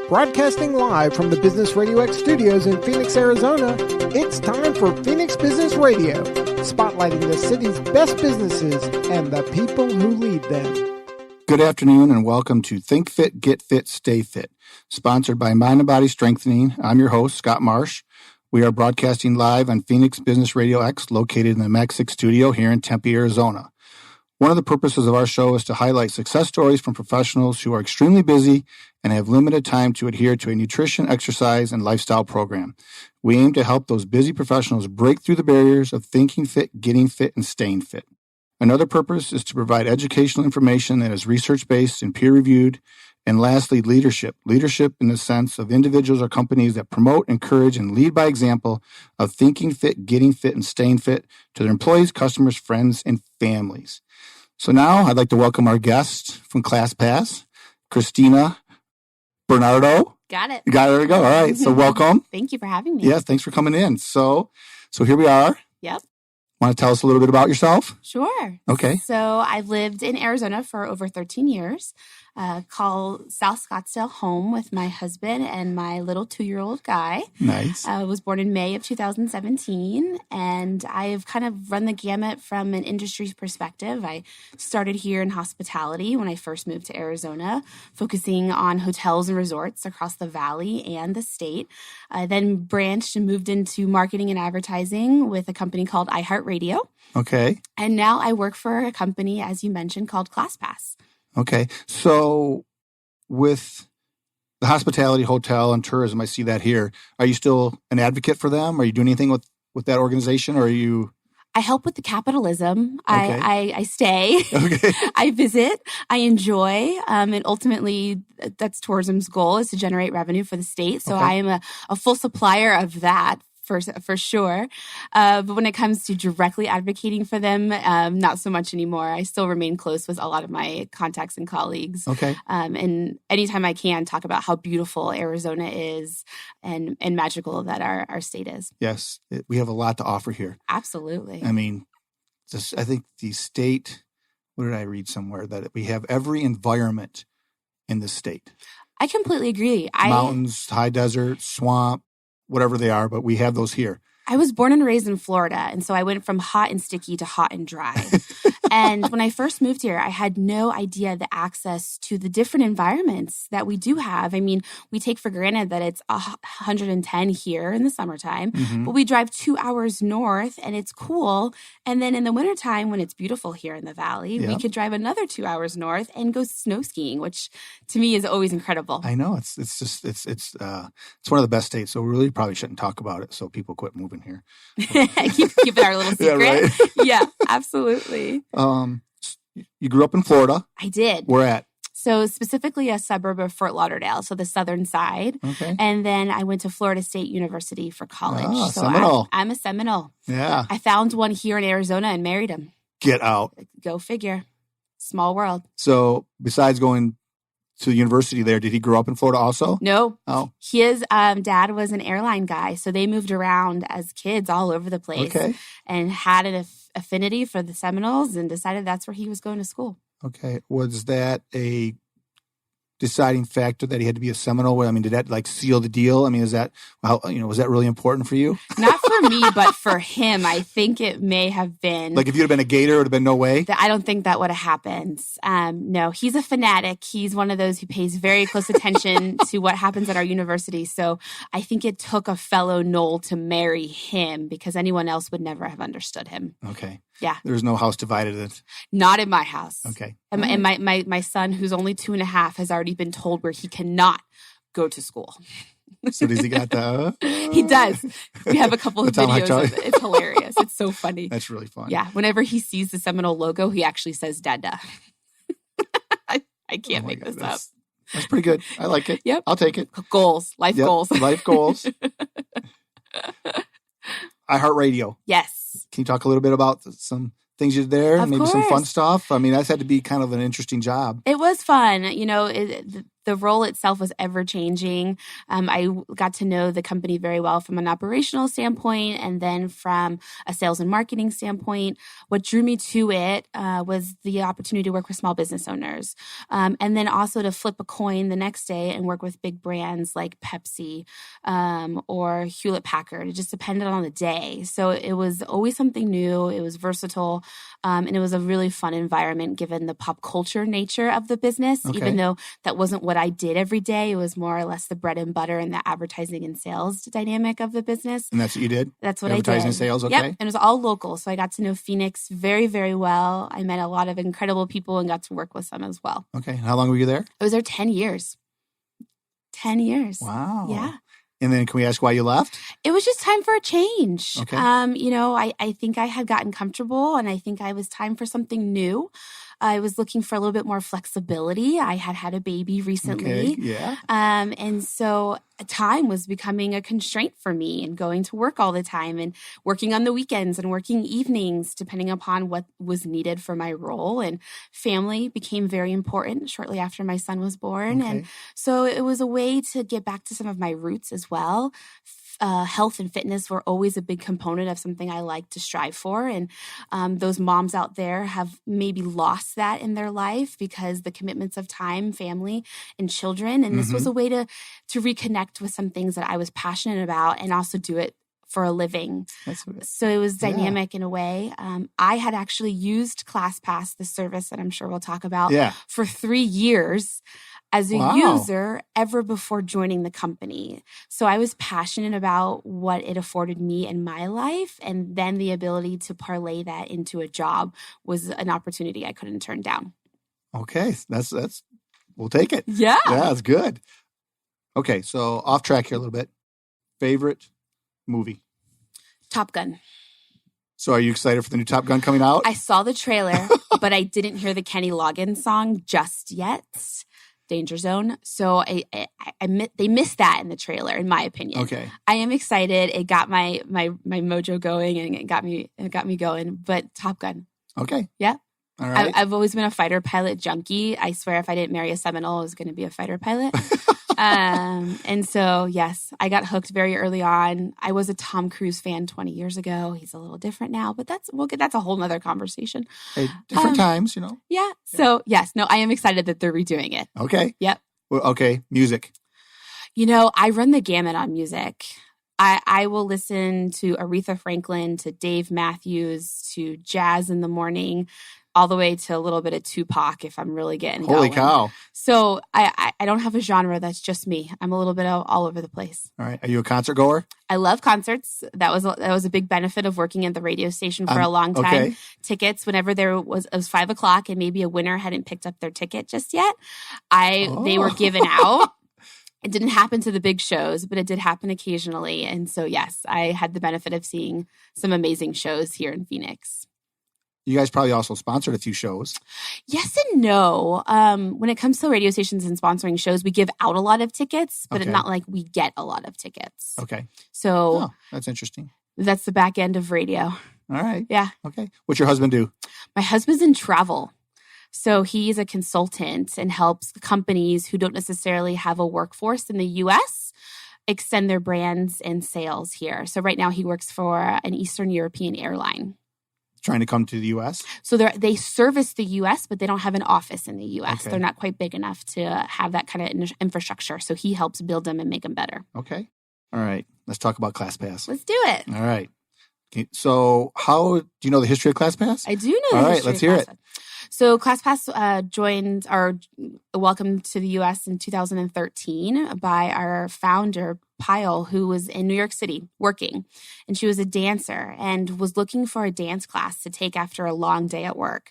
Broadcasting live from the Business Radio X studios in Phoenix, Arizona, it's time for Phoenix Business Radio, spotlighting the city's best businesses and the people who lead them. Good afternoon and welcome to Think Fit, Get Fit, Stay Fit, sponsored by Mind and Body Strengthening. I'm your host, Scott Marsh. We are broadcasting live on Phoenix Business Radio X, located in the Max 6 studio here in Tempe, Arizona. One of the purposes of our show is to highlight success stories from professionals who are extremely busy and have limited time to adhere to a nutrition, exercise, and lifestyle program. We aim to help those busy professionals break through the barriers of thinking fit, getting fit, and staying fit. Another purpose is to provide educational information that is research-based and peer-reviewed. And lastly, leadership. Leadership in the sense of individuals or companies that promote, encourage, and lead by example of thinking fit, getting fit, and staying fit to their employees, customers, friends, and families. So now I'd like to welcome our guest from ClassPass, Christina, Bernardo. Got it. There we go. All right. So welcome. Thank you for having me. Yes, thanks for coming in. So here we are. Yep. Want to tell us a little bit about yourself? Sure. Okay. So I've lived in Arizona for over 13 years. Call South Scottsdale home with my husband and my little 2-year-old guy. Nice. I was born in May of 2017, and I've kind of run the gamut from an industry perspective. I started here in hospitality when I first moved to Arizona, focusing on hotels and resorts across the valley and the state. I then branched and moved into marketing and advertising with a company called iHeartRadio. Okay. And now I work for a company, as you mentioned, called ClassPass. Okay. So with the hospitality, hotel, and tourism, I see that here. Are you still an advocate for them? Are you doing anything with that organization, or are you... I help with the capitalism. Okay. I stay. Okay. I visit. I enjoy. And ultimately, that's tourism's goal, is to generate revenue for the state. So Okay. I am a full supplier of that. For sure. But when it comes to directly advocating for them, not so much anymore. I still remain close with a lot of my contacts and colleagues. Okay. And anytime I can, talk about how beautiful Arizona is and magical that our state is. Yes. We have a lot to offer here. Absolutely. I mean, I think the state, what did I read somewhere? That we have every environment in the state. I completely agree. Mountains, high desert, swamp, whatever they are, but we have those here. I was born and raised in Florida, and so I went from hot and sticky to hot and dry. And when I first moved here, I had no idea the access to the different environments that we do have. I mean, we take for granted that it's 110 here in the summertime, Mm-hmm. but we drive 2 hours north and it's cool. And then in the wintertime, when it's beautiful here in the valley, we Yeah. could drive another 2 hours north and go snow skiing, which to me is always incredible. I know it's one of the best states. So we really probably shouldn't talk about it, so people quit moving here. keep it our little secret. Yeah, right. Yeah, absolutely. You grew up in Florida. I did. Where at? So specifically a suburb of Fort Lauderdale, so the southern side. Okay. And then I went to Florida State University for college. Ah, so Seminole. I'm a Seminole. Yeah. I found one here in Arizona and married him. Get out. Go figure. Small world. So besides going to the university there, did he grow up in Florida also? No. Oh. His dad was an airline guy, so they moved around as kids all over the place. Okay. And had an affinity for the Seminoles and decided that's where he was going to school. Okay. Was that a deciding factor that he had to be a Seminole? I mean, did that like seal the deal? I mean, was that really important for you? Not for me, but for him, I think it may have been. Like if you'd have been a Gator, it would have been no way? I don't think that would have happened. No, he's a fanatic. He's one of those who pays very close attention to what happens at our university. So I think it took a fellow Knoll to marry him because anyone else would never have understood him. Okay. Yeah. There's no house divided. Not in my house. Okay. And my son, who's only 2.5, has already been told where he cannot go to school. So does he got the... He does. We have a couple of videos of it. It's hilarious. It's so funny. That's really fun. Yeah. Whenever he sees the Seminole logo, he actually says Dada. I can't make this up. That's pretty good. I like it. Yep. I'll take it. Goals. Life goals. Life goals. iHeartRadio. Yes. Can you talk a little bit about some things you did there? Of Maybe some fun course. stuff? I mean, that's had to be kind of an interesting job. It was fun. the role itself was ever changing. I got to know the company very well from an operational standpoint and then from a sales and marketing standpoint. What drew me to it was the opportunity to work with small business owners, and then also to flip a coin the next day and work with big brands like Pepsi or Hewlett-Packard. It just depended on the day. So it was always something new. It was versatile, and it was a really fun environment given the pop culture nature of the business, even though that wasn't what I did every day. It was more or less the bread and butter and the advertising and sales dynamic of the business. And that's what you did? That's what I did. Advertising and sales, okay. Yep, and it was all local. So I got to know Phoenix very, very well. I met a lot of incredible people and got to work with some as well. Okay. How long were you there? I was there 10 years. 10 years. Wow. Yeah. And then can we ask why you left? It was just time for a change. Okay. I think I had gotten comfortable and I think I was time for something new. I was looking for a little bit more flexibility. I had a baby recently. Okay. Yeah. And so time was becoming a constraint for me and going to work all the time and working on the weekends and working evenings, depending upon what was needed for my role. And family became very important shortly after my son was born. Okay. And so it was a way to get back to some of my roots as well. Health and fitness were always a big component of something I like to strive for. And those moms out there have maybe lost that in their life because the commitments of time, family, and children. And this was a way to reconnect with some things that I was passionate about and also do it for a living. So it was dynamic in a way. I had actually used ClassPass, the service that I'm sure we'll talk about, for 3 years as a user ever before joining the company. So I was passionate about what it afforded me in my life. And then the ability to parlay that into a job was an opportunity I couldn't turn down. Okay. That's we'll take it. Yeah. Yeah, that's good. Okay. So off track here a little bit. Favorite movie? Top Gun. So are you excited for the new Top Gun coming out? I saw the trailer, but I didn't hear the Kenny Loggins song just yet. Danger Zone. So they missed that in the trailer, in my opinion. Okay. I am excited. It got my mojo going and it got me going. But Top Gun. Okay. Yeah. All right. I've always been a fighter pilot junkie. I swear if I didn't marry a Seminole, I was going to be a fighter pilot. And so, yes, I got hooked very early on. I was a Tom Cruise fan 20 years ago. He's a little different now, but that's a whole nother conversation. Hey, different times, Yeah. So, yes, no, I am excited that they're redoing it. Okay. Yep. Well, okay. Music. I run the gamut on music. I will listen to Aretha Franklin, to Dave Matthews, to jazz in the morning, all the way to a little bit of Tupac if I'm really getting Holy going. cow. So I don't have a genre. That's just me. I'm a little bit all over the place. All right. Are you a concert goer? I love concerts. That was a big benefit of working at the radio station for a long time. Okay. Tickets, whenever it was 5 o'clock and maybe a winner hadn't picked up their ticket just yet, they were given out. It didn't happen to the big shows, but it did happen occasionally. And so, yes, I had the benefit of seeing some amazing shows here in Phoenix. You guys probably also sponsored a few shows. Yes and no. When it comes to radio stations and sponsoring shows, we give out a lot of tickets, but it's not like we get a lot of tickets. Okay. So that's interesting. That's the back end of radio. All right. Yeah. Okay. What's your husband do? My husband's in travel. So he's a consultant and helps companies who don't necessarily have a workforce in the U.S. extend their brands and sales here. So right now he works for an Eastern European airline. Trying to come to the U.S.? So they service the U.S., but they don't have an office in the U.S. Okay. They're not quite big enough to have that kind of infrastructure. So he helps build them and make them better. Okay. All right. Let's talk about ClassPass. Let's do it. All right. Okay. So do you know the history of ClassPass? I do know the history of ClassPass. All right. Let's hear it. So ClassPass joined or welcomed to the U.S. in 2013 by our founder, Pyle, who was in New York City working. And she was a dancer and was looking for a dance class to take after a long day at work.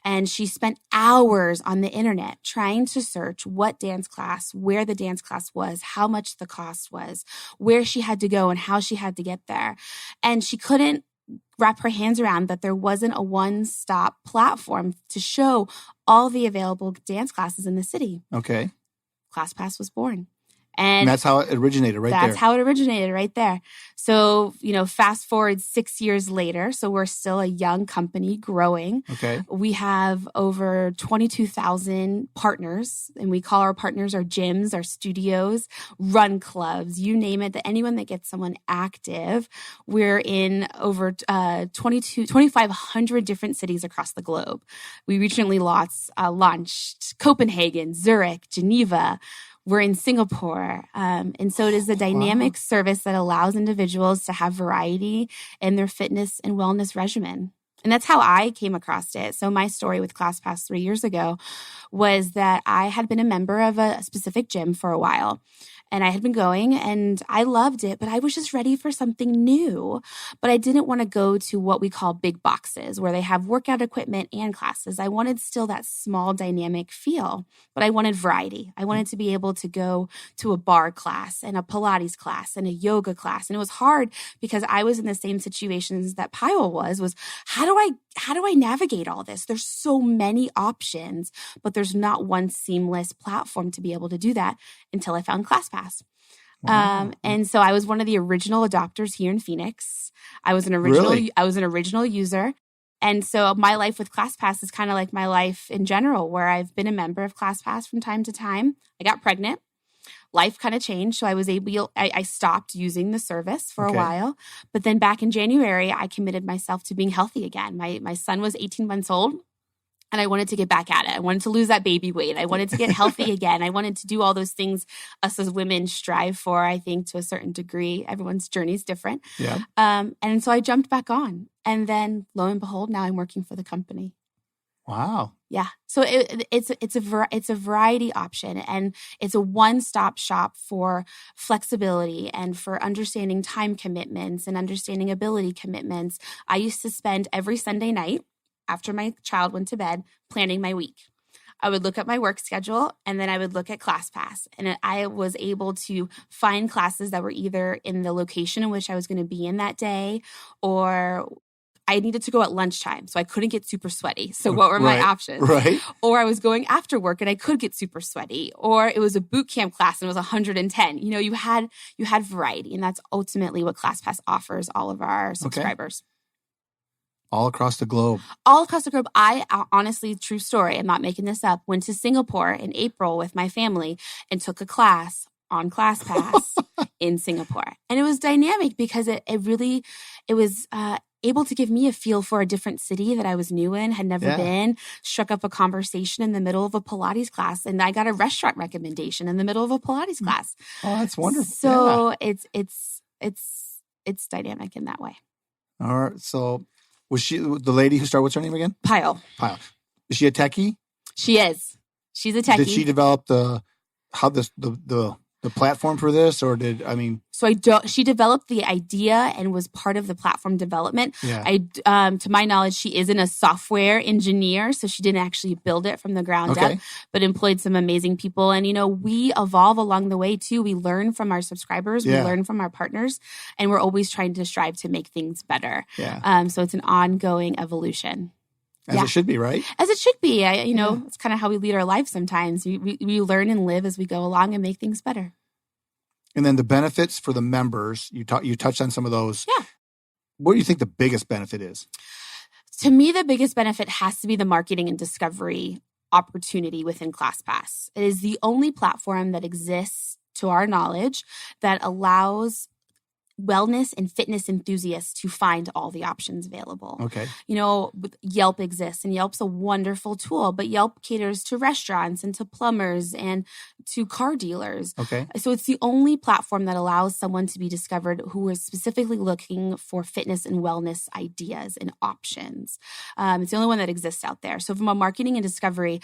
And she spent hours on the internet trying to search what dance class, where the dance class was, how much the cost was, where she had to go and how she had to get there. And she couldn't wrap her hands around that there wasn't a one-stop platform to show all the available dance classes in the city. Okay. ClassPass was born. And that's how it originated there. That's how it originated right there. So, fast forward 6 years later. So we're still a young company growing. Okay. We have over 22,000 partners, and we call our partners our gyms, our studios, run clubs, you name it, anyone that gets someone active. We're in over 2,500 different cities across the globe. We recently launched Copenhagen, Zurich, Geneva. We're in Singapore. And so it is a dynamic service that allows individuals to have variety in their fitness and wellness regimen. And that's how I came across it. So my story with ClassPass 3 years ago was that I had been a member of a specific gym for a while. And I had been going and I loved it, but I was just ready for something new. But I didn't want to go to what we call big boxes where they have workout equipment and classes. I wanted still that small dynamic feel, but I wanted variety. I wanted to be able to go to a bar class and a Pilates class and a yoga class. And it was hard because I was in the same situations that Pyle was how do I navigate all this? There's so many options, but there's not one seamless platform to be able to do that until I found ClassPass. Wow. And so I was one of the original adopters here in Phoenix. I was an original user. And so my life with ClassPass is kind of like my life in general, where I've been a member of ClassPass from time to time. I got pregnant. Life kind of changed. So I stopped using the service for a while. But then back in January, I committed myself to being healthy again. My son was 18 months old. And I wanted to get back at it. I wanted to lose that baby weight. I wanted to get healthy again. I wanted to do all those things us as women strive for, I think, to a certain degree. Everyone's journey is different. Yeah. And so I jumped back on. And then lo and behold, now I'm working for the company. Wow. Yeah. So it's a variety option, and it's a one-stop shop for flexibility and for understanding time commitments and understanding ability commitments. I used to spend every Sunday night after my child went to bed planning my week. I would look at my work schedule and then I would look at ClassPass, and I was able to find classes that were either in the location in which I was going to be in that day, or I needed to go at lunchtime, so I couldn't get super sweaty. So what were my options? Right. Or I was going after work and I could get super sweaty. Or it was a boot camp class and it was 110. You had variety, and that's ultimately what ClassPass offers all of our subscribers. All across the globe. All across the globe. I honestly, true story, I'm not making this up, went to Singapore in April with my family and took a class on ClassPass in Singapore. And it was dynamic because it was able to give me a feel for a different city that I was new in, had never been, struck up a conversation in the middle of a Pilates class, and I got a restaurant recommendation in the middle of a Pilates class. Oh, that's wonderful. So it's dynamic in that way. All right. So was she the lady who started, what's her name again? Pyle. Is she a techie? She is. She's a techie. Did she develop the platform for this, or she developed the idea and was part of the platform development. Yeah. To my knowledge, she isn't a software engineer, so she didn't actually build it from the ground up, but employed some amazing people. And, we evolve along the way too. We learn from our subscribers, we learn from our partners, and we're always trying to strive to make things better. Yeah. So it's an ongoing evolution. As it should be, right? As it should be. It's kind of how we lead our lives sometimes. We learn and live as we go along and make things better. And then the benefits for the members, you touched on some of those. Yeah. What do you think the biggest benefit is? To me, the biggest benefit has to be the marketing and discovery opportunity within ClassPass. It is the only platform that exists, to our knowledge, that allows wellness and fitness enthusiasts to find all the options available. Okay. Yelp exists, and Yelp's a wonderful tool, but Yelp caters to restaurants and to plumbers and to car dealers. Okay. So it's the only platform that allows someone to be discovered who is specifically looking for fitness and wellness ideas and options. It's the only one that exists out there. So from a marketing and discovery,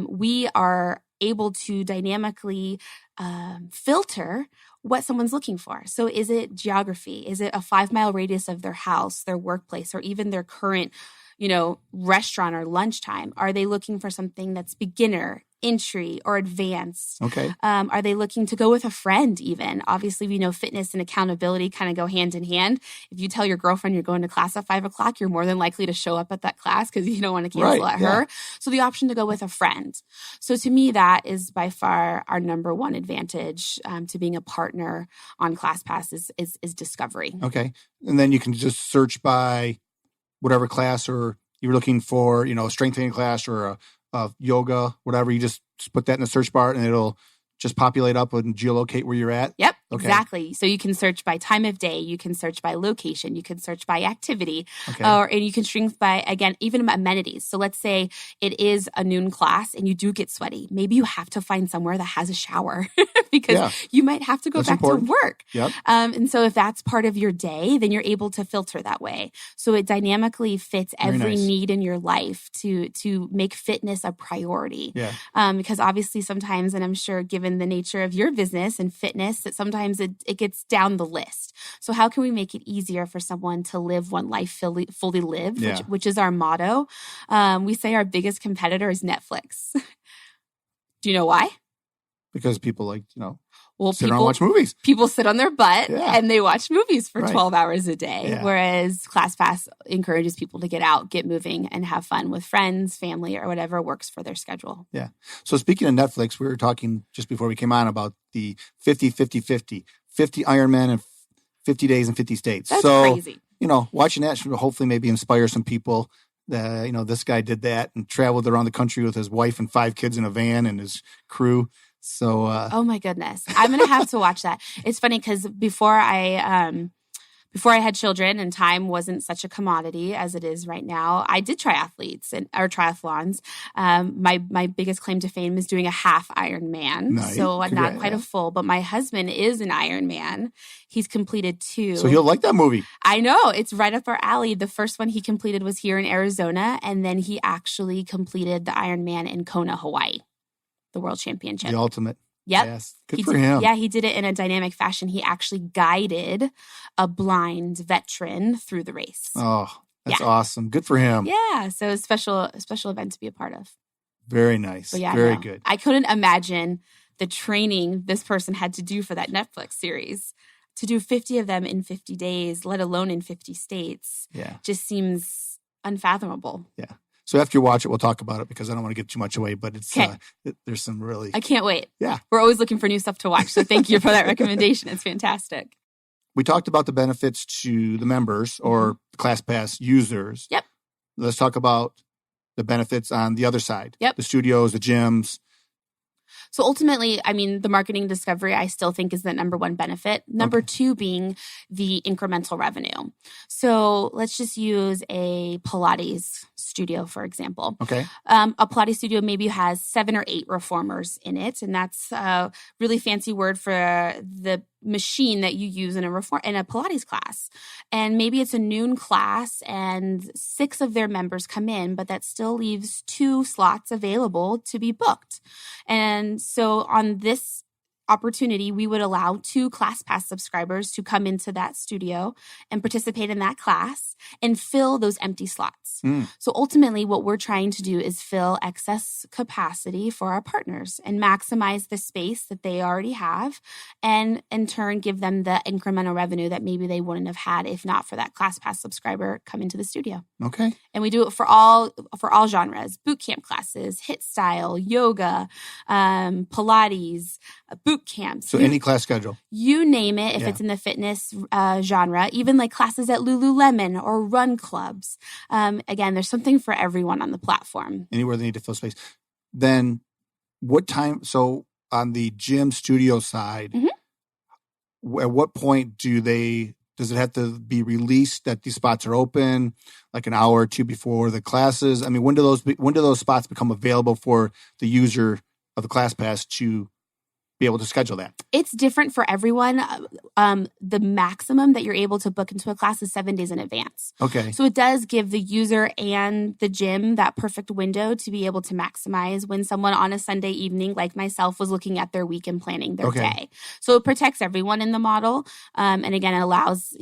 we are able to dynamically filter what someone's looking for. So is it geography? Is it a 5-mile radius of their house, their workplace, or even their current, restaurant or lunchtime? Are they looking for something that's beginner, entry, or advanced? Okay. Are they looking to go with a friend even? Obviously, we know fitness and accountability kind of go hand in hand. If you tell your girlfriend you're going to class at 5 o'clock, you're more than likely to show up at that class because you don't want to cancel at her. So the option to go with a friend. So to me, that is by far our number one advantage to being a partner on ClassPass is discovery. Okay. And then you can just search by whatever class, or you're looking for, a strengthening class or a yoga, whatever. You just put that in the search bar and it'll just populate up and geolocate where you're at? Yep, okay. Exactly. So you can search by time of day, you can search by location, you can search by activity, okay. And you can shrink by, again, even amenities. So let's say it is a noon class and you do get sweaty. Maybe you have to find somewhere that has a shower because you might have to go back to work. Yep. And so if that's part of your day, then you're able to filter that way. So it dynamically fits every need in your life to make fitness a priority. Yeah. Because obviously sometimes, and I'm sure given the nature of your business and fitness, that sometimes it gets down the list. So how can we make it easier for someone to live one life fully lived, which is our motto? We say our biggest competitor is Netflix. Do you know why? Because people sit people around and watch movies. People sit on their butt and they watch movies for 12 hours a day, whereas ClassPass encourages people to get out, get moving, and have fun with friends, family, or whatever works for their schedule. Yeah. So speaking of Netflix, we were talking just before we came on about the 50-50-50, 50 Ironman and 50 days in 50 states. That's crazy. Watching that should hopefully maybe inspire some people. This guy did that and traveled around the country with his wife and 5 kids in a van and his crew. So, oh my goodness, I'm going to have to watch that. It's funny because before I had children and time wasn't such a commodity as it is right now, I did triathletes or triathlons. My biggest claim to fame is doing a half Ironman. Nice. So not quite a full, but my husband is an Ironman. He's completed 2. So he'll like that movie. I know. It's right up our alley. The first one he completed was here in Arizona, and then he actually completed the Ironman in Kona, Hawaii. The World Championship. The ultimate. Yep. Yes. Good for him. Yeah, he did it in a dynamic fashion. He actually guided a blind veteran through the race. Oh, that's awesome. Good for him. Yeah. So a special event to be a part of. Very nice. But Very good. I couldn't imagine the training this person had to do for that Netflix series. To do 50 of them in 50 days, let alone in 50 states, just seems unfathomable. Yeah. So after you watch it, we'll talk about it because I don't want to give too much away, but it's there's some really... I can't wait. Yeah. We're always looking for new stuff to watch, so thank you for that recommendation. It's fantastic. We talked about the benefits to the members or ClassPass users. Yep. Let's talk about the benefits on the other side. Yep. The studios, the gyms. So ultimately, the marketing discovery, I still think is the number one benefit. Number 2 being the incremental revenue. So let's just use a Pilates studio, for example. Okay. A Pilates studio maybe has 7 or 8 reformers in it. And that's a really fancy word for the machine that you use in a Pilates class. And maybe it's a noon class and 6 of their members come in, but that still leaves 2 slots available to be booked. And so on this opportunity, we would allow 2 ClassPass subscribers to come into that studio and participate in that class and fill those empty slots. So ultimately, what we're trying to do is fill excess capacity for our partners and maximize the space that they already have, and in turn, give them the incremental revenue that maybe they wouldn't have had if not for that ClassPass subscriber coming to the studio. Okay. And we do it for all genres: boot camp classes, HIIT style, yoga, Pilates, boot camps. So any class schedule. You name it, if it's in the fitness genre, even like classes at Lululemon or run clubs. Again, there's something for everyone on the platform. Anywhere they need to fill space. Then what time, so on the gym studio side, at what point does it have to be released that these spots are open, like an hour or 2 before the classes? I mean, when do those spots become available for the user of the ClassPass to be able to schedule that? It's different for everyone. The maximum that you're able to book into a class is 7 days in advance. Okay. So it does give the user and the gym that perfect window to be able to maximize when someone on a Sunday evening, like myself, was looking at their week and planning their day. So it protects everyone in the model. And again, it allows,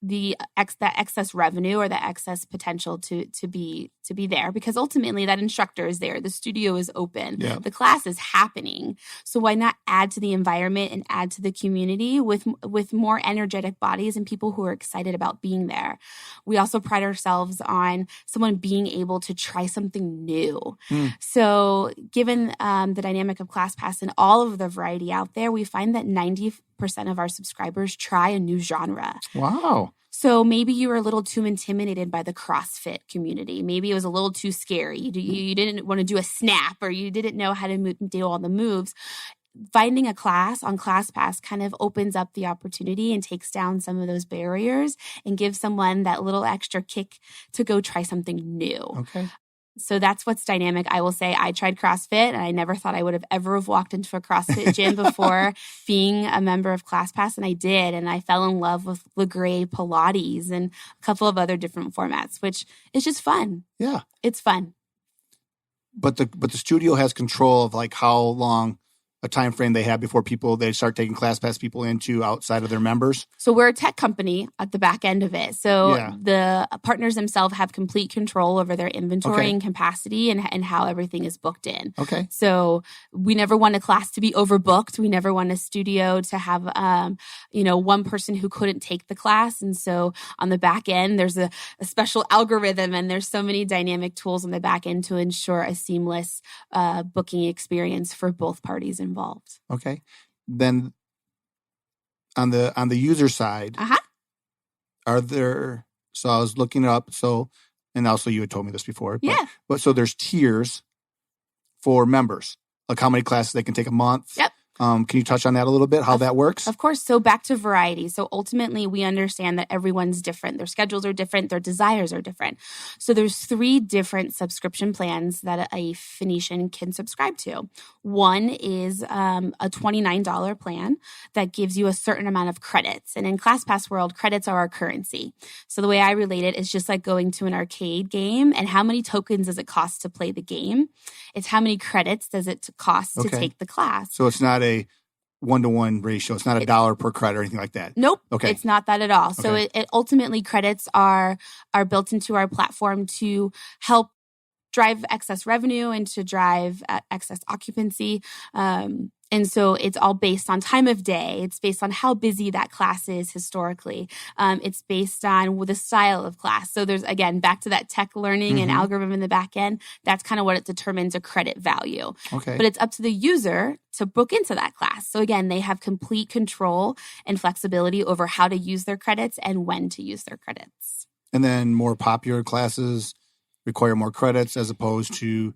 that excess revenue or the excess potential to be there, because ultimately that instructor is there. The studio is open. Yeah. The class is happening. So why not add to the environment and add to the community with more energetic bodies and people who are excited about being there? We also pride ourselves on someone being able to try something new. So given the dynamic of ClassPass and all of the variety out there, we find that 90% of our subscribers try a new genre. Wow. So maybe you were a little too intimidated by the CrossFit community. Maybe it was a little too scary. You didn't want to do a snap, or you didn't know how to do all the moves. Finding a class on ClassPass kind of opens up the opportunity and takes down some of those barriers and gives someone that little extra kick to go try something new. Okay. So that's what's dynamic. I will say I tried CrossFit, and I never thought I would have ever walked into a CrossFit gym before being a member of ClassPass, and I did. And I fell in love with LeGray Pilates and a couple of other different formats, which is just fun. Yeah. It's fun. But the studio has control of like how long a time frame they have before they start taking ClassPass people into outside of their members. So we're a tech company at the back end of it. So the partners themselves have complete control over their inventory and capacity and how everything is booked in. Okay. So we never want a class to be overbooked. We never want a studio to have, one person who couldn't take the class. And so on the back end, there's a special algorithm, and there's so many dynamic tools on the back end to ensure a seamless booking experience for both parties involved. Okay. Then on the user side, are there, so I was looking up, and also you had told me this before, but so there's tiers for members, like how many classes they can take a month. Yep. Can you touch on that a little bit, how that works? Of course. So back to variety. So ultimately, we understand that everyone's different. Their schedules are different. Their desires are different. So there's 3 different subscription plans that a Phoenician can subscribe to. One is a $29 plan that gives you a certain amount of credits. And in ClassPass world, credits are our currency. So the way I relate it is just like going to an arcade game, and how many tokens does it cost to play the game? It's how many credits does it cost to take the class. So it's not a 1-to-1 ratio. It's not $1 per credit or anything like that. Nope. Okay. It's not that at all. So it ultimately, credits are built into our platform to help drive excess revenue and to drive excess occupancy. And so it's all based on time of day. It's based on how busy that class is historically. It's based on the style of class. So there's, again, back to that tech learning and algorithm in the back end. That's kind of what it determines a credit value. Okay. But it's up to the user to book into that class. So again, they have complete control and flexibility over how to use their credits and when to use their credits. And then more popular classes require more credits as opposed to...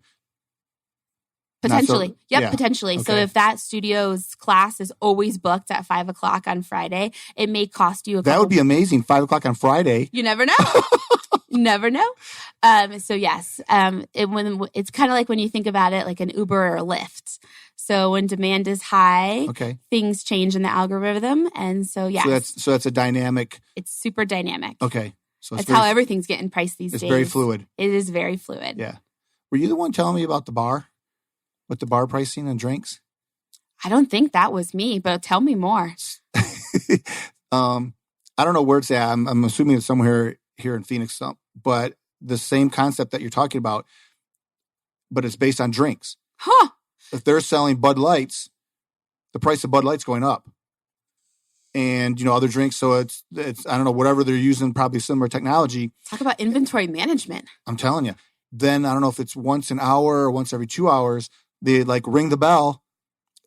Potentially. Potentially. Okay. So if that studio's class is always booked at 5:00 on Friday, it may cost you That would be amazing. 5:00 on Friday. You never know. You never know. So yes, it's kind of like when you think about it, like an Uber or a Lyft. So when demand is high, things change in the algorithm. And so, yes. So that's a dynamic. It's super dynamic. Okay. So it's how everything's getting priced these days. It's very fluid. It is very fluid. Yeah. Were you the one telling me about the bar? With the bar pricing and drinks? I don't think that was me, but tell me more. I don't know where it's at. I'm assuming it's somewhere here in Phoenix, but the same concept that you're talking about, but it's based on drinks. Huh. If they're selling Bud Lights, the price of Bud Light's going up. And, other drinks. So it's I don't know, whatever they're using, probably similar technology. Talk about inventory management. I'm telling you. Then I don't know if it's once an hour or once every 2 hours, they ring the bell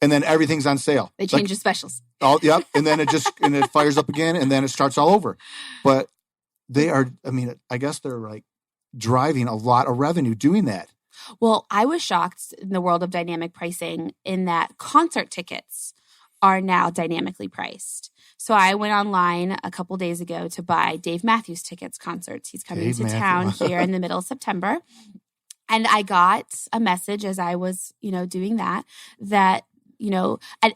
and then everything's on sale. They change the specials. Yep. And then it fires up again and then it starts all over. But they are, I guess they're driving a lot of revenue doing that. Well, I was shocked in the world of dynamic pricing in that concert tickets are now dynamically priced. So I went online a couple days ago to buy Dave Matthews Tickets concerts. He's coming to town here in the middle of September. And I got a message as I was, doing that, at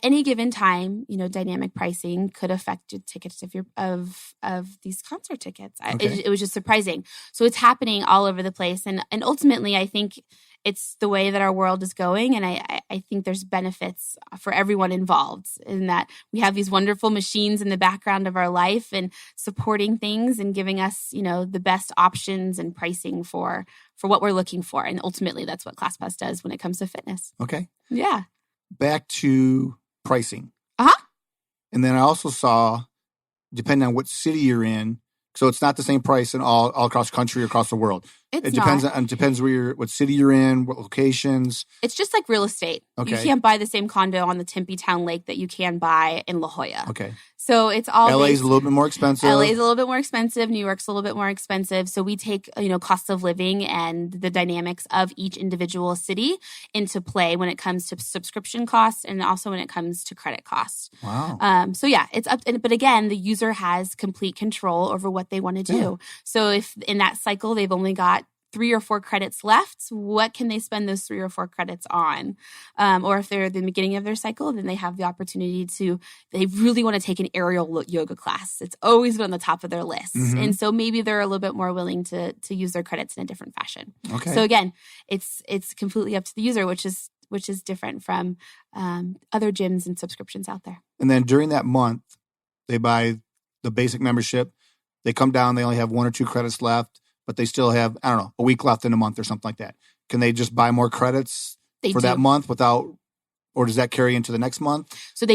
any given time, dynamic pricing could affect your tickets of these concert tickets. It was just surprising. So it's happening all over the place. And ultimately, I think it's the way that our world is going. And I think there's benefits for everyone involved in that we have these wonderful machines in the background of our life and supporting things and giving us, the best options and pricing for what we're looking for. And ultimately, that's what ClassPass does when it comes to fitness. Okay. Yeah. Back to pricing. Uh-huh. And then I also saw, depending on what city you're in, so it's not the same price in all across the country or across the world. It depends what city you're in, what locations. It's just like real estate. Okay. You can't buy the same condo on the Tempe Town Lake that you can buy in La Jolla. Okay. So it's all LA's a little bit more expensive. LA's a little bit more expensive. New York's a little bit more expensive. So we take, cost of living and the dynamics of each individual city into play when it comes to subscription costs and also when it comes to credit costs. Wow. So yeah, it's up. But again, the user has complete control over what they want to do. Yeah. So if in that cycle they've only got 3 or 4 credits left, what can they spend those 3 or 4 credits on? Or if they're at the beginning of their cycle, then they have the opportunity they really want to take an aerial yoga class. It's always been on the top of their list. Mm-hmm. And so maybe they're a little bit more willing to use their credits in a different fashion. Okay. So again, it's completely up to the user, which is different from other gyms and subscriptions out there. And then during that month, they buy the basic membership. They come down, they only have 1 or 2 credits left, but they still have, I don't know, a week left in a month or something like that. Can they just buy more credits that month or does that carry into the next month? So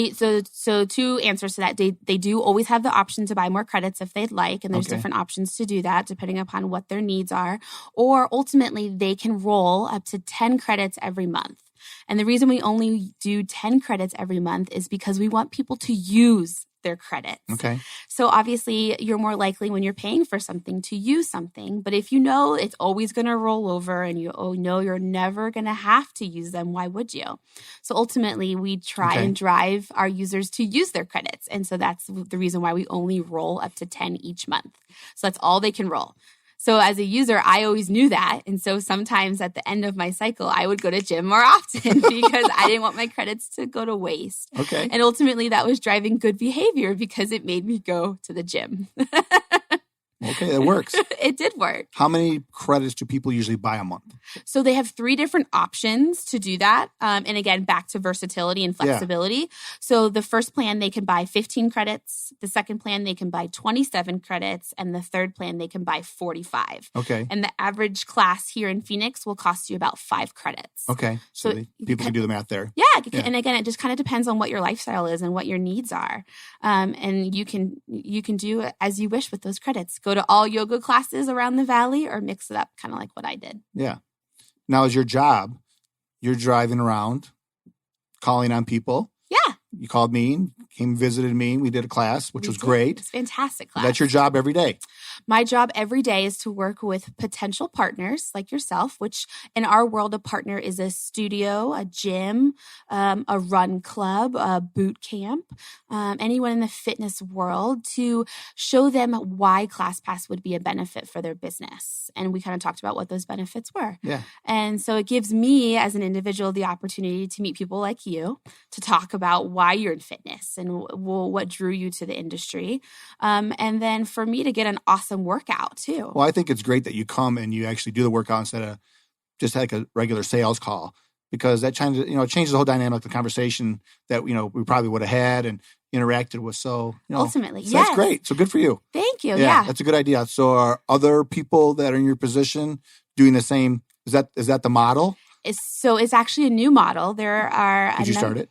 2 answers to that. They do always have the option to buy more credits if they'd like, and there's different options to do that depending upon what their needs are. Or ultimately, they can roll up to 10 credits every month. And the reason we only do 10 credits every month is because we want people to use their credits. Okay. So obviously you're more likely when you're paying for something to use something, but if you know it's always going to roll over and you know you're never going to have to use them, why would you? So ultimately we try and drive our users to use their credits. And so that's the reason why we only roll up to 10 each month. So that's all they can roll. So as a user, I always knew that. And so sometimes at the end of my cycle, I would go to gym more often because I didn't want my credits to go to waste. Okay. And ultimately that was driving good behavior because it made me go to the gym. Okay, that works. It did work. How many credits do people usually buy a month? So they have 3 different options to do that. And again, back to versatility and flexibility. Yeah. So the first plan, they can buy 15 credits. The second plan, they can buy 27 credits. And the third plan, they can buy 45. Okay. And the average class here in Phoenix will cost you about 5 credits. Okay. So people can do the math there. Yeah. And again, it just kind of depends on what your lifestyle is and what your needs are. And you can do as you wish with those credits. Go to all yoga classes around the valley or mix it up kind of like what I did. Yeah. Now, as your job, you're driving around, calling on people. Yeah. You called me, came visited me. We did a class, which was great. It's a fantastic class. That's your job every day. My job every day is to work with potential partners like yourself, which in our world, a partner is a studio, a gym, a run club, a boot camp, anyone in the fitness world to show them why ClassPass would be a benefit for their business. And we kind of talked about what those benefits were. Yeah. And so it gives me as an individual the opportunity to meet people like you to talk about why you're in fitness and what drew you to the industry. And then for me to get an awesome workout too. Well, I think it's great that you come and you actually do the workout instead of just like a regular sales call, because that changes, changes the whole dynamic of the conversation that, we probably would have had and interacted with. So, ultimately, so that's great. So good for you. Thank you. Yeah. That's a good idea. So are other people that are in your position doing the same? Is that the model? It's actually a new model. There are. Did you start it?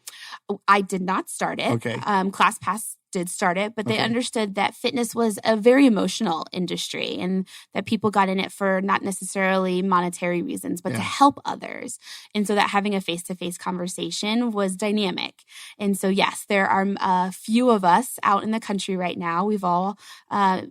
I did not start it. Okay. ClassPass did start it, but they understood that fitness was a very emotional industry and that people got in it for not necessarily monetary reasons, but to help others. And so that having a face-to-face conversation was dynamic. And so, yes, there are a few of us out in the country right now. We've all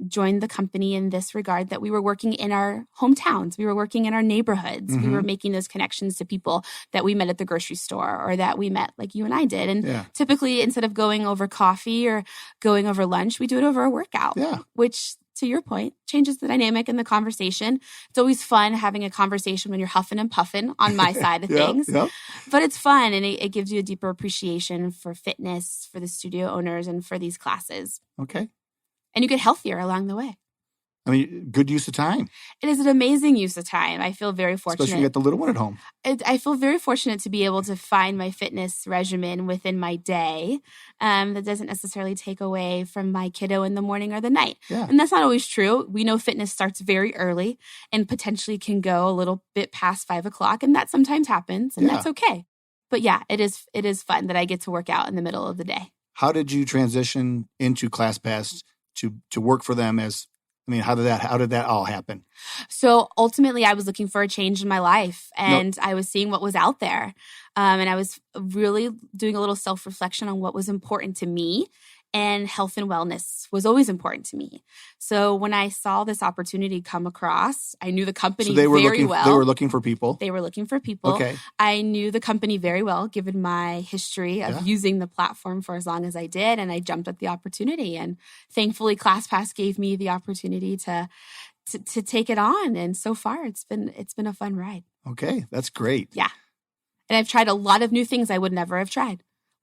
joined the company in this regard that we were working in our hometowns. We were working in our neighborhoods. We were making those connections to people that we met at the grocery store or that we met like you and I did. And typically, instead of going over coffee or going over lunch, we do it over a workout, which, to your point, changes the dynamic in the conversation. It's always fun having a conversation when you're huffing and puffing on my side of things, but it's fun and it gives you a deeper appreciation for fitness, for the studio owners, and for these classes. Okay. And you get healthier along the way. I mean, good use of time. It is an amazing use of time. I feel very fortunate. Especially when you get the little one at home. I feel very fortunate to be able to find my fitness regimen within my day that doesn't necessarily take away from my kiddo in the morning or the night. Yeah. And that's not always true. We know fitness starts very early and potentially can go a little bit past 5 o'clock. And that sometimes happens, and that's okay. But yeah, it is fun that I get to work out in the middle of the day. How did you transition into ClassPass to work for them how did that all happen? So ultimately, I was looking for a change in my life, and I was seeing what was out there. And I was really doing a little self-reflection on what was important to me, and health and wellness was always important to me. So when I saw this opportunity come across, I knew the company very well. They were looking for people. They were looking for people. Okay. I knew the company very well, given my history of using the platform for as long as I did, and I jumped at the opportunity. And thankfully, ClassPass gave me the opportunity to take it on. And so far, it's been a fun ride. Okay, that's great. Yeah, and I've tried a lot of new things I would never have tried.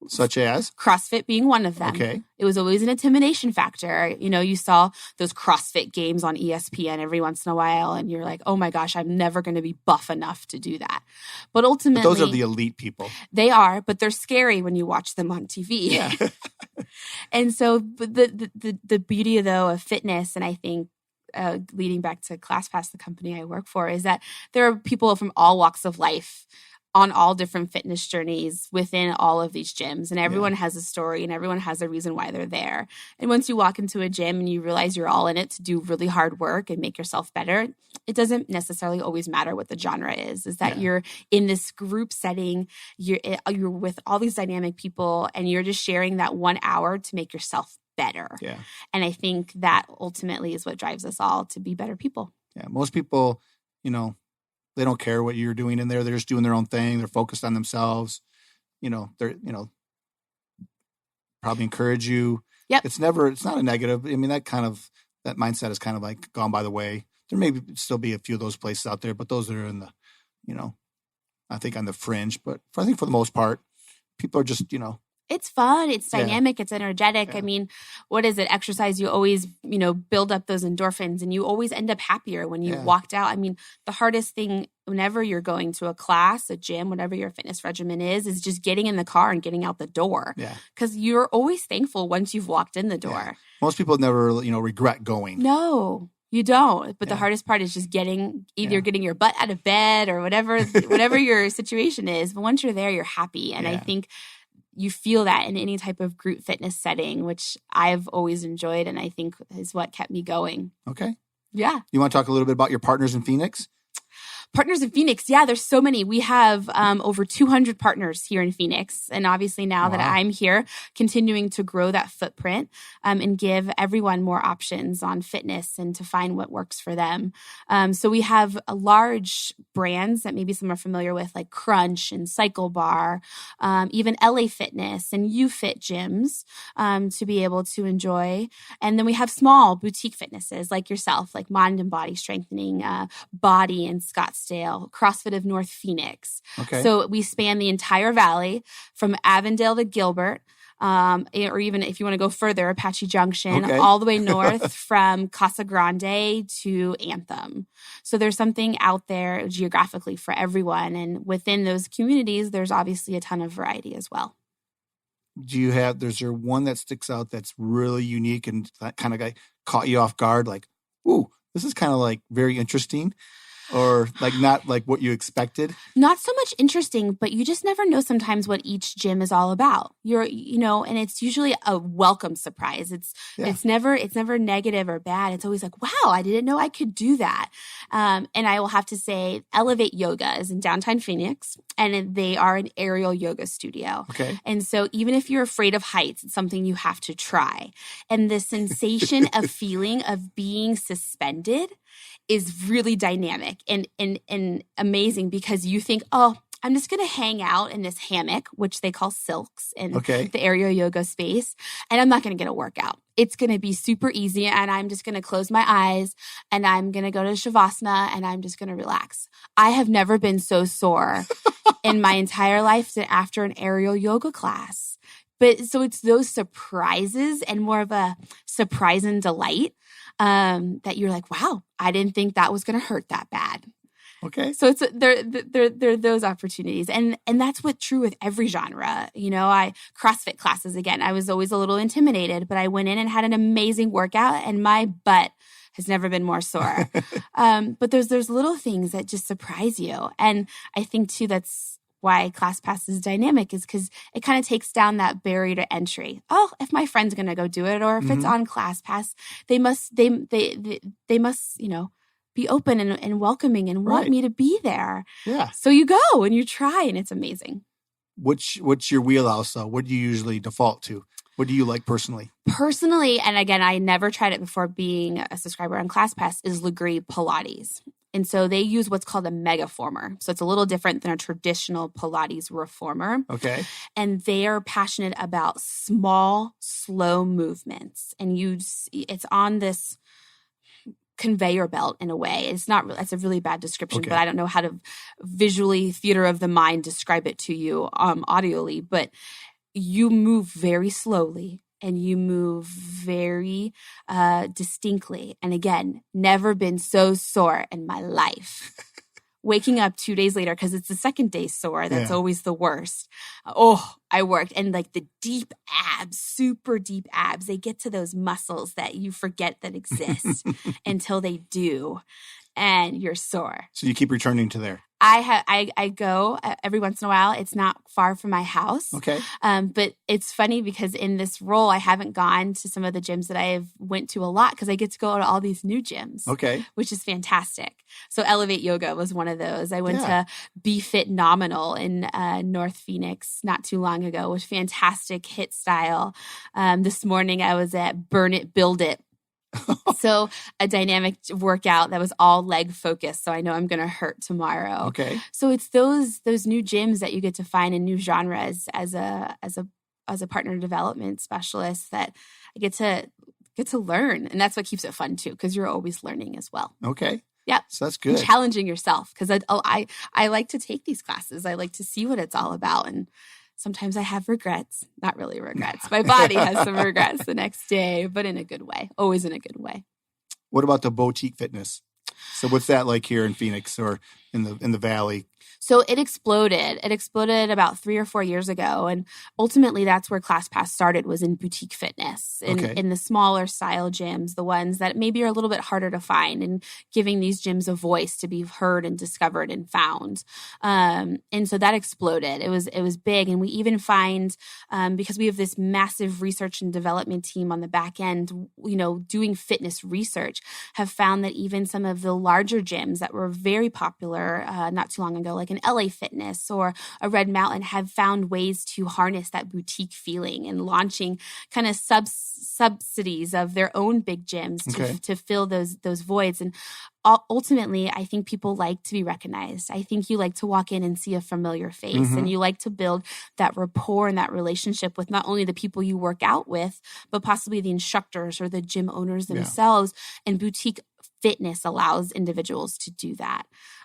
Such as? CrossFit being one of them. Okay. It was always an intimidation factor. You saw those CrossFit games on ESPN every once in a while, and you're like, oh my gosh, I'm never going to be buff enough to do that. But ultimately, those are the elite people. They are, but they're scary when you watch them on TV. Yeah. And so the beauty, though, of fitness, and I think leading back to ClassPass, the company I work for, is that there are people from all walks of life on all different fitness journeys within all of these gyms. And everyone has a story, and everyone has a reason why they're there. And once you walk into a gym and you realize you're all in it to do really hard work and make yourself better, it doesn't necessarily always matter what the genre is that you're in this group setting, you're with all these dynamic people, and you're just sharing that 1 hour to make yourself better. Yeah. And I think that ultimately is what drives us all to be better people. Yeah. Most people, they don't care what you're doing in there. They're just doing their own thing. They're focused on themselves. They're, probably encourage you. Yep. It's not a negative. I mean, that mindset is kind of like gone by the way. There may still be a few of those places out there, but those that are in the, I think on the fringe, but I think for the most part, people are just, it's fun. It's dynamic. It's energetic. Yeah. I mean, what is it? Exercise, you always, build up those endorphins, and you always end up happier when you walked out. I mean, the hardest thing whenever you're going to a class, a gym, whatever your fitness regimen is just getting in the car and getting out the door. Yeah. Because you're always thankful once you've walked in the door. Yeah. Most people never, regret going. No, you don't. But the hardest part is just getting your butt out of bed or whatever your situation is. But once you're there, you're happy. And I think you feel that in any type of group fitness setting, which I've always enjoyed and I think is what kept me going. Okay. Yeah. You want to talk a little bit about your partners in Phoenix? Partners in Phoenix. Yeah, there's so many. We have over 200 partners here in Phoenix. And obviously now that I'm here, continuing to grow that footprint and give everyone more options on fitness and to find what works for them. So we have large brands that maybe some are familiar with, like Crunch and Cycle Bar, even LA Fitness and UFit gyms to be able to enjoy. And then we have small boutique fitnesses like yourself, like Mind and Body Strengthening, Body and Scottsdale, CrossFit of North Phoenix. Okay. So we span the entire valley from Avondale to Gilbert, or even if you want to go further, Apache Junction, all the way north from Casa Grande to Anthem. So there's something out there geographically for everyone. And within those communities, there's obviously a ton of variety as well. Is there one that sticks out that's really unique and that kind of caught you off guard? Like, ooh, this is kind of like very interesting. Or like not like what you expected? Not so much interesting, but you just never know sometimes what each gym is all about. And it's usually a welcome surprise. It's never negative or bad. It's always like, wow, I didn't know I could do that. And I will have to say Elevate Yoga is in downtown Phoenix, and they are an aerial yoga studio. Okay. And so even if you're afraid of heights, it's something you have to try. And the sensation of feeling of being suspended is really dynamic and amazing, because you think, oh, I'm just going to hang out in this hammock, which they call silks in the aerial yoga space, and I'm not going to get a workout. It's going to be super easy, and I'm just going to close my eyes, and I'm going to go to Shavasana, and I'm just going to relax. I have never been so sore in my entire life than after an aerial yoga class. But so it's those surprises and more of a surprise and delight that you're like, wow, I didn't think that was going to hurt that bad. Okay. So it's there are those opportunities, and that's what's true with every genre. I CrossFit classes again. I was always a little intimidated, but I went in and had an amazing workout, and my butt has never been more sore. But there's little things that just surprise you, and I think too that's why ClassPass is dynamic, is because it kind of takes down that barrier to entry. Oh, if my friend's gonna go do it, or if it's on ClassPass, they must be open and welcoming and want me to be there. Yeah. So you go and you try, and it's amazing. What's your wheelhouse though? What do you usually default to? What do you like personally? Personally, and again, I never tried it before being a subscriber on ClassPass, is Legree Pilates. And so they use what's called a megaformer. So it's a little different than a traditional Pilates reformer. Okay. And they are passionate about small, slow movements. And it's on this conveyor belt in a way. It's a really bad description, but I don't know how to visually, theater of the mind, describe it to you audioly. But you move very slowly and you move very distinctly. And again, never been so sore in my life. Waking up 2 days later, because it's the second day sore, that's always the worst. I worked. And like the deep abs, super deep abs, they get to those muscles that you forget that exist until they do. And you're sore. So you keep returning to there. I go every once in a while. It's not far from my house. Okay. But it's funny because in this role, I haven't gone to some of the gyms that I went to a lot because I get to go to all these new gyms. Okay. Which is fantastic. So Elevate Yoga was one of those. I went to Be Fit Nominal in North Phoenix not too long ago. It was fantastic HIIT style. This morning I was at Burn It, Build It. So a dynamic workout that was all leg focused. So I know I'm going to hurt tomorrow. Okay. So it's those new gyms that you get to find in new genres as a partner development specialist that I get to learn. And that's what keeps it fun too, because you're always learning as well. Okay. Yeah. So that's good. And challenging yourself, because I like to take these classes. I like to see what it's all about. And sometimes I have regrets, not really regrets. My body has some regrets the next day, but in a good way, always in a good way. What about the boutique fitness? So what's that like here in Phoenix or in the Valley? So it exploded. It exploded about 3 or 4 years ago. And ultimately, that's where ClassPass started, was in boutique fitness, in the smaller style gyms, the ones that maybe are a little bit harder to find, and giving these gyms a voice to be heard and discovered and found. And so that exploded. It was big. And we even find, because we have this massive research and development team on the back end, doing fitness research, have found that even some of the larger gyms that were very popular not too long ago, like an LA Fitness or a Red Mountain, have found ways to harness that boutique feeling and launching kind of subsidies of their own big gyms to fill those voids. And ultimately, I think people like to be recognized. I think you like to walk in and see a familiar face, and you like to build that rapport and that relationship with not only the people you work out with, but possibly the instructors or the gym owners themselves. And boutique fitness allows individuals to do that.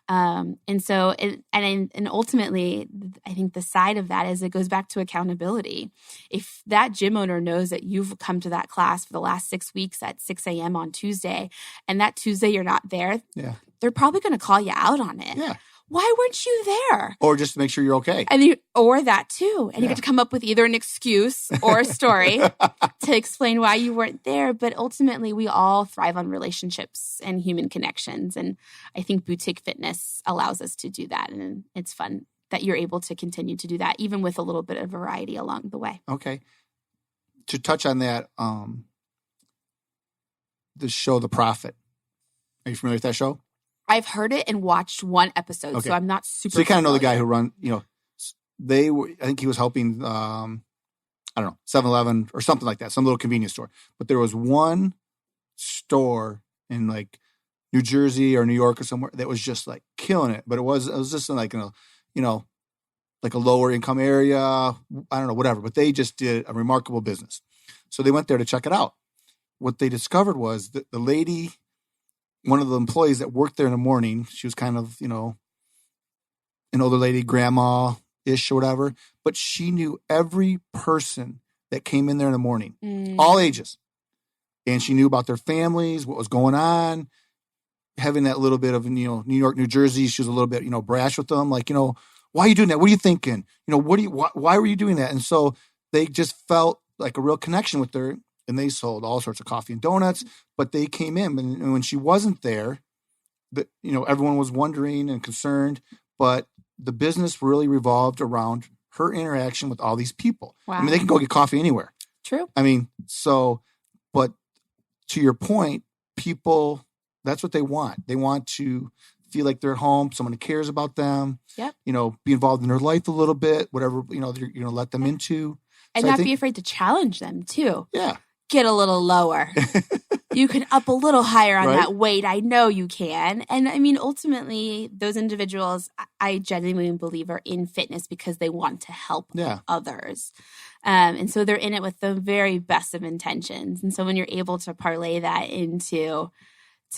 And so, and ultimately, I think the side of that is it goes back to accountability. If that gym owner knows that you've come to that class for the last 6 weeks at 6 a.m. on Tuesday, and that Tuesday you're not there, they're probably going to call you out on it. Yeah. Why weren't you there? Or just to make sure you're okay. Or that too. And you get to come up with either an excuse or a story to explain why you weren't there. But ultimately, we all thrive on relationships and human connections. And I think boutique fitness allows us to do that. And it's fun that you're able to continue to do that, even with a little bit of variety along the way. Okay. To touch on that, the show The Prophet. Are you familiar with that show? I've heard it and watched one episode, so I'm not super. So you kind of know the guy familiar. who run, I think he was helping, I don't know, 7-Eleven or something like that, some little convenience store. But there was one store in like New Jersey or New York or somewhere that was just like killing it. But it was just in like, like a lower income area, I don't know, whatever. But they just did a remarkable business. So they went there to check it out. What they discovered was that the lady, one of the employees that worked there in the morning, she was kind of, an older lady, grandma, ish or whatever, but she knew every person that came in there in the morning, all ages. And she knew about their families, what was going on, having that little bit of, New York, New Jersey. She was a little bit, brash with them. Like, why are you doing that? What are you thinking? Why were you doing that? And so they just felt like a real connection with her, and they sold all sorts of coffee and donuts, but they came in, and when she wasn't there, everyone was wondering and concerned, but the business really revolved around her interaction with all these people. Wow. I mean, they can go get coffee anywhere. True. I mean, but to your point, people, that's what they want. They want to feel like they're at home, someone who cares about them, Yep. Be involved in their life a little bit, whatever, you're going to let them into. And so not be afraid to challenge them too. Yeah. Get a little lower. You can up a little higher on Right? that weight. I know you can. And I mean, ultimately, those individuals, I genuinely believe, are in fitness because they want to help others. And so they're in it with the very best of intentions. And so when you're able to parlay that into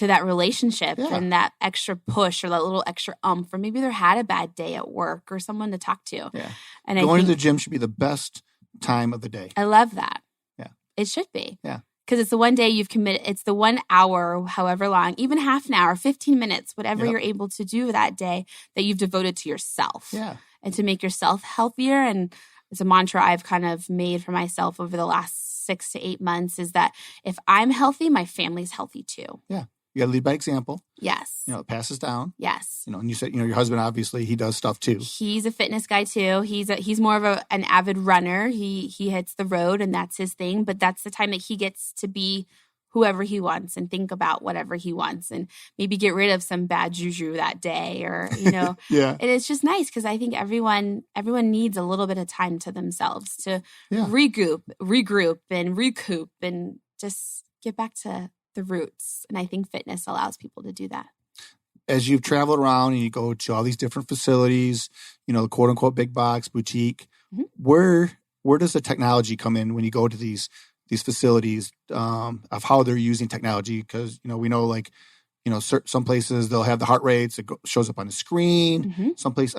that relationship and that extra push or that little extra or maybe they had a bad day at work or someone to talk to. Yeah. And going to the gym should be the best time of the day. I love that. Yeah. It should be. Yeah. Because it's the one day you've committed, it's the 1 hour, however long, even half an hour, 15 minutes, whatever you're able to do that day that you've devoted to yourself. Yeah. And to make yourself healthier. And it's a mantra I've kind of made for myself over the last 6 to 8 months is that if I'm healthy, my family's healthy too. Yeah. You got to lead by example. Yes. It passes down. Yes. And you said, your husband, obviously, he does stuff too. He's a fitness guy too. He's more of an avid runner. He hits the road and that's his thing. But that's the time that he gets to be whoever he wants and think about whatever he wants and maybe get rid of some bad juju that day or, Yeah. And it's just nice because I think everyone needs a little bit of time to themselves to regroup and recoup and just get back to the roots. And I think fitness allows people to do that. As you've traveled around and you go to all these different facilities, the quote unquote big box boutique, where does the technology come in when you go to these facilities of how they're using technology? Because, we know some places they'll have the heart rates, it shows up on the screen. Some place,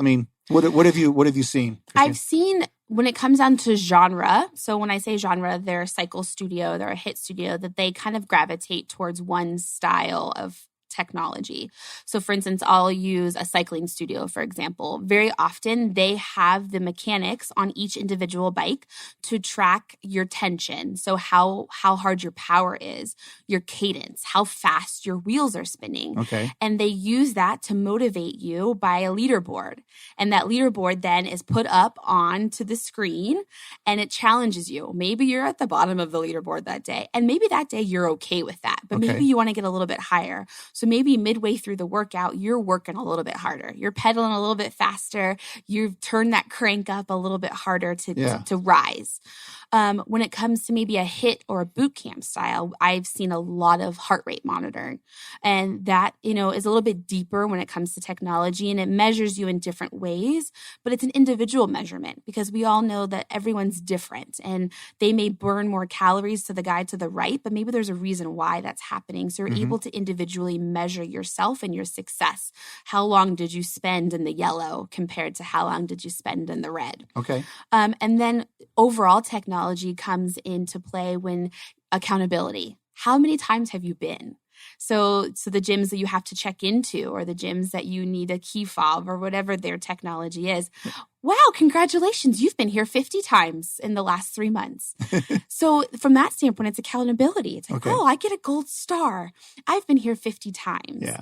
what have you seen, Christina? I've seen when it comes down to genre, so when I say genre, they're a cycle studio, they're a HIIT studio, that they kind of gravitate towards one style of technology. So for instance, I'll use a cycling studio, for example. Very often they have the mechanics on each individual bike to track your tension. So how hard your power is, your cadence, how fast your wheels are spinning. Okay. And they use that to motivate you by a leaderboard. And that leaderboard then is put up onto the screen and it challenges you. Maybe you're at the bottom of the leaderboard that day. And maybe that day you're okay with that. But maybe you want to get a little bit higher. So maybe midway through the workout, you're working a little bit harder. You're pedaling a little bit faster. You've turned that crank up a little bit harder to rise. When it comes to maybe a HIIT or a boot camp style, I've seen a lot of heart rate monitoring. And that, is a little bit deeper when it comes to technology and it measures you in different ways, but it's an individual measurement because we all know that everyone's different and they may burn more calories to the guy to the right, but maybe there's a reason why that's happening. So you're able to individually measure yourself and your success. How long did you spend in the yellow compared to how long did you spend in the red? Okay. And then overall technology comes into play when accountability. How many times have you been? So the gyms that you have to check into or the gyms that you need a key fob or whatever their technology is. Wow, congratulations. You've been here 50 times in the last 3 months. So from that standpoint, it's accountability. It's like, I get a gold star. I've been here 50 times. Yeah.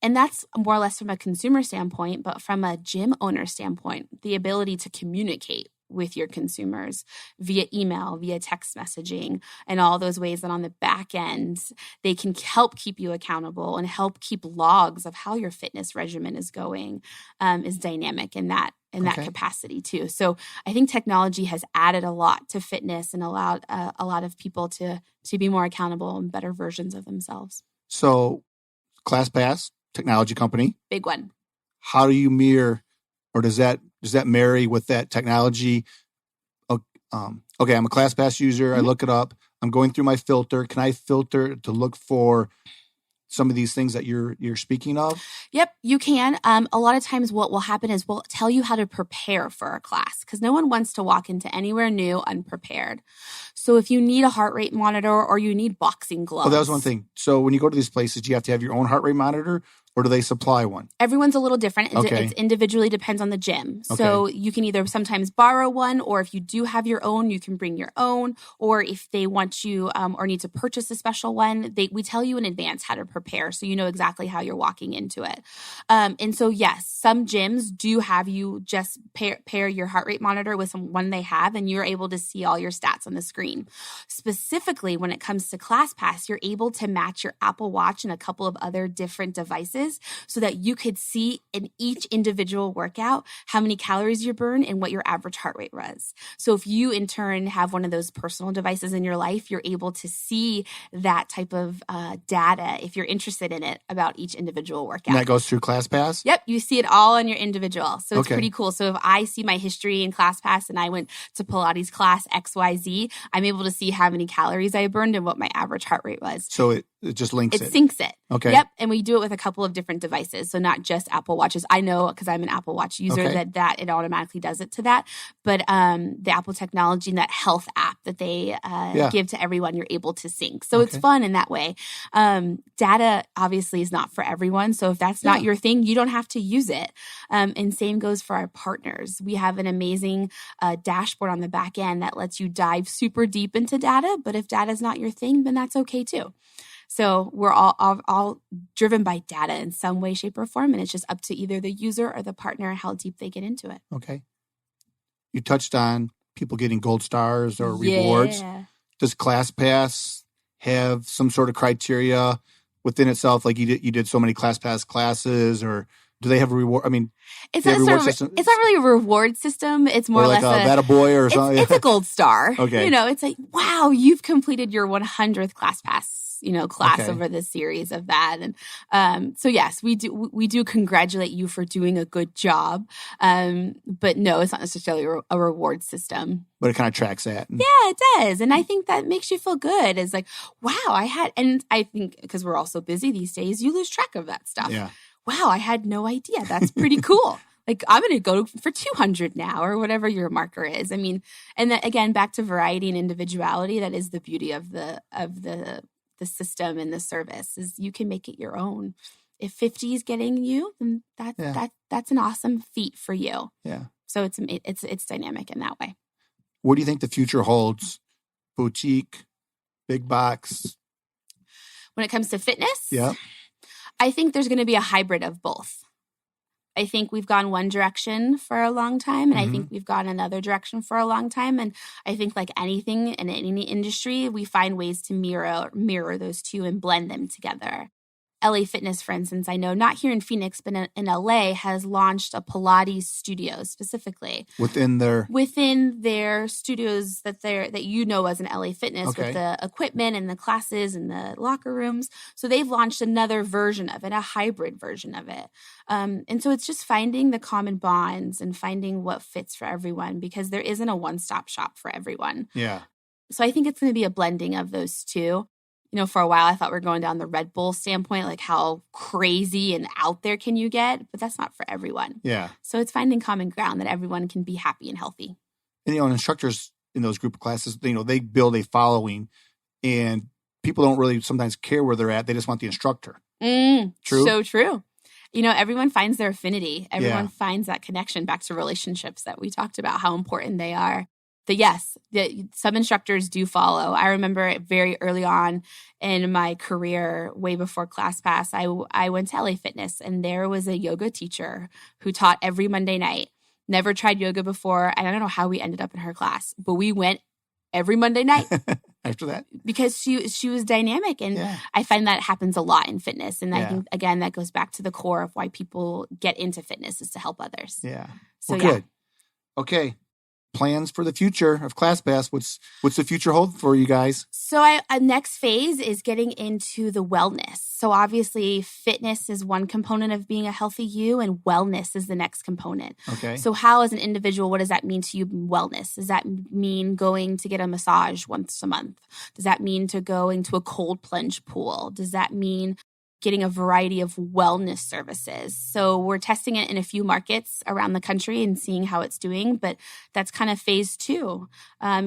And that's more or less from a consumer standpoint, but from a gym owner standpoint, the ability to communicate with your consumers via email, via text messaging, and all those ways that on the back end, they can help keep you accountable and help keep logs of how your fitness regimen is going is dynamic in that capacity too. So I think technology has added a lot to fitness and allowed a lot of people to be more accountable and better versions of themselves. So ClassPass, technology company. Big one. How do you mirror or does that marry with that technology? Okay, I'm a ClassPass user. I look it up. I'm going through my filter. Can I filter to look for some of these things that you're speaking of? Yep, you can. A lot of times what will happen is we'll tell you how to prepare for a class because no one wants to walk into anywhere new unprepared. So if you need a heart rate monitor or you need boxing gloves. Oh, that was one thing. So when you go to these places, do you have to have your own heart rate monitor or do they supply one? Everyone's a little different. Okay. It individually depends on the gym. Okay. So you can either sometimes borrow one, or if you do have your own, you can bring your own. Or if they want you or need to purchase a special one, we tell you in advance how to prepare so you know exactly how you're walking into it. And so, yes, some gyms do have you just pair your heart rate monitor with one they have, and you're able to see all your stats on the screen. Specifically, when it comes to ClassPass, you're able to match your Apple Watch and a couple of other different devices so that you could see in each individual workout how many calories you burn and what your average heart rate was. So if you in turn have one of those personal devices in your life, you're able to see that type of data if you're interested in it about each individual workout. And that goes through ClassPass? Yep, you see it all on your individual. So it's Okay. pretty cool. So if I see my history in ClassPass and I went to Pilates class XYZ, I'm able to see how many calories I burned and what my average heart rate was. So it just links It syncs it. Okay. Yep. And we do it with a couple of different devices. So not just Apple Watches. I know because I'm an Apple Watch user Okay. that it automatically does it to that. But the Apple technology and that health app that they give to everyone, you're able to sync. So it's fun in that way. Data obviously is not for everyone. So if that's not your thing, you don't have to use it. And same goes for our partners. We have an amazing dashboard on the back end that lets you dive super deep into data. But if data is not your thing, then that's okay too. So we're all driven by data in some way, shape, or form, and it's just up to either the user or the partner how deep they get into it. Okay. You touched on people getting gold stars or rewards. Does ClassPass have some sort of criteria within itself? Like you did so many ClassPass classes, or do they have a reward? I mean, it's not really a reward system. It's more or less a boy or something. It's a gold star. Okay. It's like, wow, you've completed your 100th ClassPass class over the series of that. And so yes, we do congratulate you for doing a good job. But no, it's not necessarily a reward system. But it kind of tracks that. Yeah, it does. And I think that makes you feel good. It's like, wow, and I think because we're all so busy these days, you lose track of that stuff. Yeah. Wow, I had no idea. That's pretty cool. Like, I'm going to go for 200 now or whatever your marker is. I mean, and that, again, back to variety and individuality, that is the beauty of the system and the service is you can make it your own. If 50 is getting you, then that's an awesome feat for you. Yeah. So it's dynamic in that way. What do you think the future holds? Boutique, big box? When it comes to fitness? Yeah. I think there's going to be a hybrid of both. I think we've gone one direction for a long time, and I think we've gone another direction for a long time. And I think like anything in any industry, we find ways to mirror those two and blend them together. LA Fitness, for instance, I know not here in Phoenix, but in LA has launched a Pilates studio specifically within their studios that as an LA Fitness with the equipment and the classes and the locker rooms. So they've launched another version of it, a hybrid version of it. And so it's just finding the common bonds and finding what fits for everyone because there isn't a one-stop shop for everyone. Yeah. So I think it's going to be a blending of those two. For a while I thought we were going down the Red Bull standpoint, like how crazy and out there can you get? But that's not for everyone. Yeah. So it's finding common ground that everyone can be happy and healthy. And, instructors in those group classes, they build a following and people don't really sometimes care where they're at. They just want the instructor. True? So true. Everyone finds their affinity. Everyone finds that connection back to relationships that we talked about, how important they are. But yes, some instructors do follow. I remember very early on in my career, way before ClassPass, I went to LA Fitness and there was a yoga teacher who taught every Monday night. Never tried yoga before. And I don't know how we ended up in her class, but we went every Monday night. After that? Because she was dynamic. And I find that happens a lot in fitness. And I think, again, that goes back to the core of why people get into fitness is to help others. Yeah. So, good. Okay. Plans for the future of ClassPass. What's the future hold for you guys? So a next phase is getting into the wellness. So obviously fitness is one component of being a healthy you and wellness is the next component. Okay. So how as an individual, what does that mean to you, wellness? Does that mean going to get a massage once a month? Does that mean to go into a cold plunge pool? Does that mean getting a variety of wellness services. So we're testing it in a few markets around the country and seeing how it's doing. But that's kind of phase 2,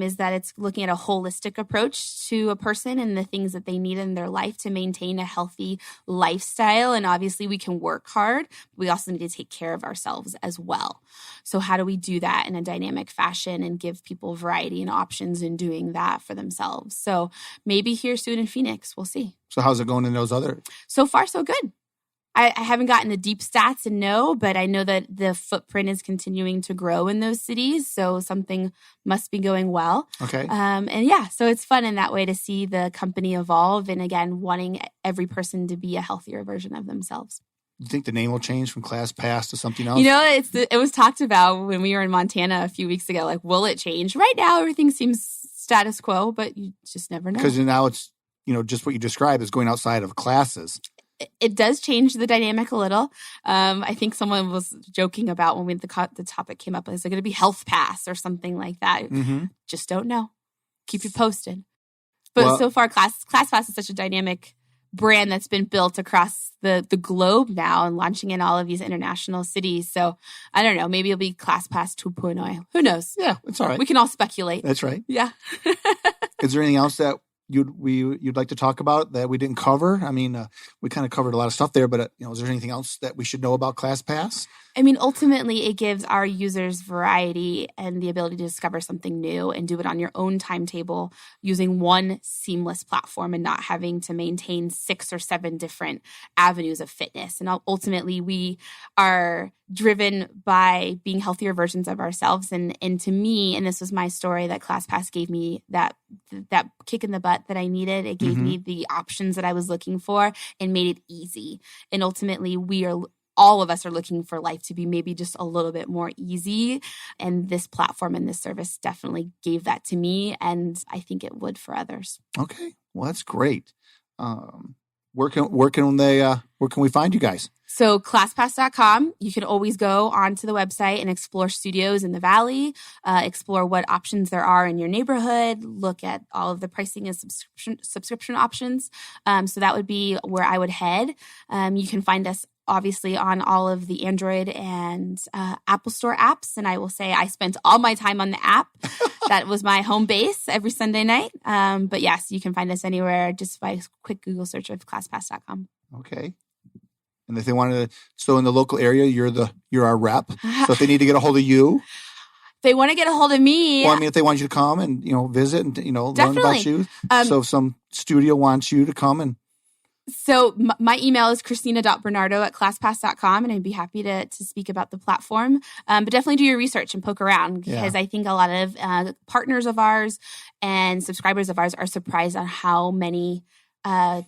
is that it's looking at a holistic approach to a person and the things that they need in their life to maintain a healthy lifestyle. And obviously we can work hard. But we also need to take care of ourselves as well. So how do we do that in a dynamic fashion and give people variety and options in doing that for themselves? So maybe here soon in Phoenix, we'll see. So how's it going in those other? So far, so good. I haven't gotten the deep stats and know, but I know that the footprint is continuing to grow in those cities. So something must be going well. Okay. And yeah, so it's fun in that way to see the company evolve and again, wanting every person to be a healthier version of themselves. Do you think the name will change from ClassPass to something else? You know, it was talked about when we were in Montana a few weeks ago, like, will it change? Right now, everything seems status quo, but you just never know. Because now it's, just what you described is going outside of classes. It does change the dynamic a little. I think someone was joking about when the topic came up, is it going to be Health Pass or something like that? Mm-hmm. Just don't know. Keep you posted. But so far, ClassPass is such a dynamic brand that's been built across the globe now and launching in all of these international cities. So I don't know. Maybe it'll be ClassPass 2.0. Who knows? Yeah, it's all right. We can all speculate. That's right. Yeah. Is there anything else that you'd like to talk about that we didn't cover? I mean, we kind of covered a lot of stuff there, but is there anything else that we should know about ClassPass? I mean, ultimately, it gives our users variety and the ability to discover something new and do it on your own timetable using one seamless platform and not having to maintain 6 or 7 different avenues of fitness. And ultimately, we are driven by being healthier versions of ourselves. And to me, and this was my story, that ClassPass gave me that kick in the butt that I needed. It gave me the options that I was looking for and made it easy. And ultimately, all of us are looking for life to be maybe just a little bit more easy. And this platform and this service definitely gave that to me. And I think it would for others. Okay. Well, that's great. Where can we find you guys? So ClassPass.com, you can always go onto the website and explore studios in the Valley, explore what options there are in your neighborhood, look at all of the pricing and subscription options. So that would be where I would head. You can find us obviously on all of the Android and Apple Store apps. And I will say I spent all my time on the app. That was my home base every Sunday night. But yes, you can find us anywhere just by a quick Google search of ClassPass.com. Okay. And if they wanted to, so in the local area, you're our rep. So if they need to get a hold of you, they want to get a hold of me. Well, I mean, if they want you to come and visit and learn Definitely. about you. So if some studio wants you to come and. So my email is christina.bernardo@classpass.com, and I'd be happy to speak about the platform. But definitely do your research and poke around, because I think a lot of partners of ours and subscribers of ours are surprised on how many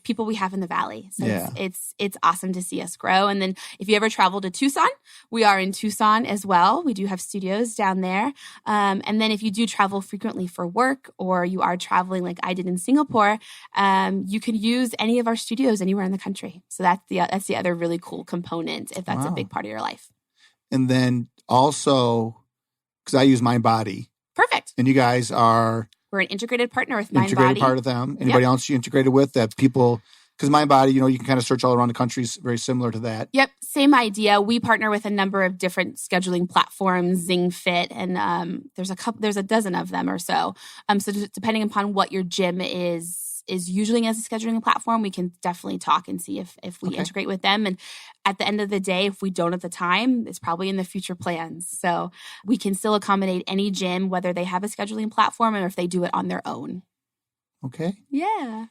people we have in the Valley. So it's awesome to see us grow. And then if you ever travel to Tucson, we are in Tucson as well. We do have studios down there. And then if you do travel frequently for work, or you are traveling like I did in Singapore, you can use any of our studios anywhere in the country. So that's the other really cool component if that's a big part of your life. And then also, because I use MindBody. Perfect. And you guys are... We're an integrated partner with MindBody. Integrated part of them. Anybody else you integrated with that people... Because MindBody, you can kind of search all around the country, is very similar to that. Yep, same idea. We partner with a number of different scheduling platforms, Zing Fit, and there's a dozen of them or so. So depending upon what your gym is using as a scheduling platform, we can definitely talk and see if we integrate with them. And at the end of the day, if we don't at the time, it's probably in the future plans. So we can still accommodate any gym, whether they have a scheduling platform or if they do it on their own. Okay. Yeah.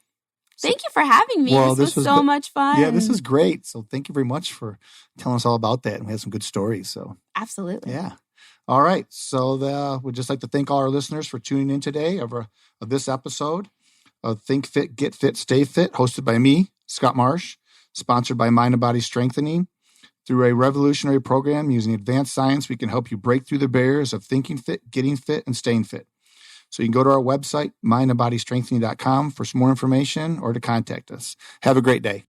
Thank you for having me. Well, this was so much fun. Yeah, this is great. So thank you very much for telling us all about that. And we had some good stories. So absolutely. Yeah. All right. So we'd just like to thank all our listeners for tuning in today of this episode of Think Fit, Get Fit, Stay Fit, hosted by me, Scott Marsh, sponsored by Mind and Body Strengthening. Through a revolutionary program using advanced science, we can help you break through the barriers of thinking fit, getting fit, and staying fit. So you can go to our website, mindandbodystrengthening.com, for some more information or to contact us. Have a great day.